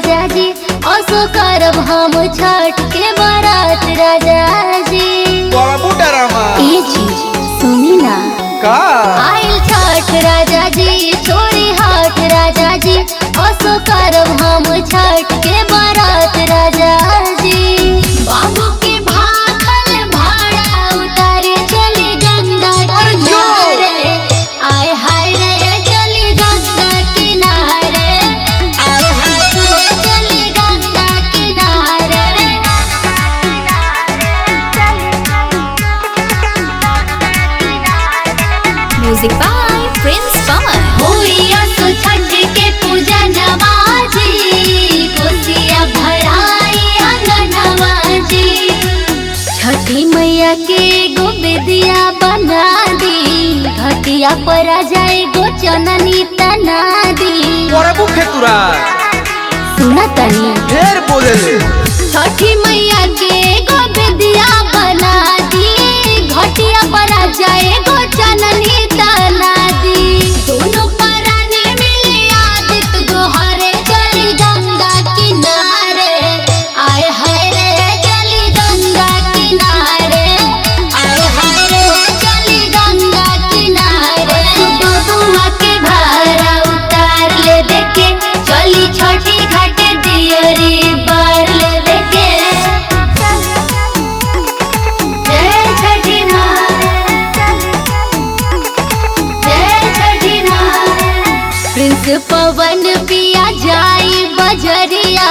राजा जी असो करब हम छठ के बारात राजा जी। ये चीज सुनी ना का आइल छठ राजा जी छोरी हाथ राजा जी असो करब हम छठ के बारात राजा जी। बाबू के भाखल भाड़ा उतारे चली गंगा किनारे आय हाय रे चली गंगा किनारे आय हाय रे चली गंगा किनारे। म्यूजिक बाय प्रिंस पवन। हुई असो छठ के पूजा नवाजी कोसिया भराई अंगनवा जी। छठी मैया के गो बेदिया बना दी घटिया पर आ जाए गो चननी तना दी। खेतुरा सुना तनी ढेर बोले ले। छठी मैया के गो बेदिया बना दी घटिया पर आ जाए गो चननी तना दी। दोनों पराने मिले आदित गोहरे चली गंगा किनारे आय हाय रे चली गंगा किनारे आय हाय रे चली गंगा किनारे। बबुआ के भारा उतार ले देके चली छठी घाटे दियरी बार ले देके। जय छठी माँ जय छठी माँ। प्रिंस पवन पिया जाई बजरिया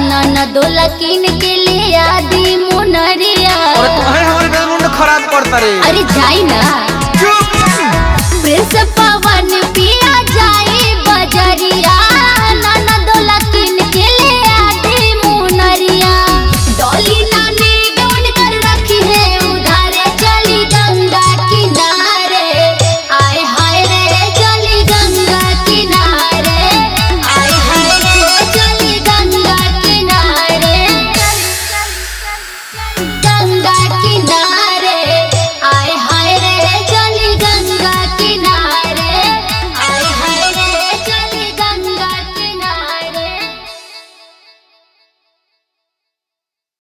ननदो लकीन के लिए आदि मुनरिया। और तुम्हारे हमारे मुंड खराब करता रे। अरे जाई ना।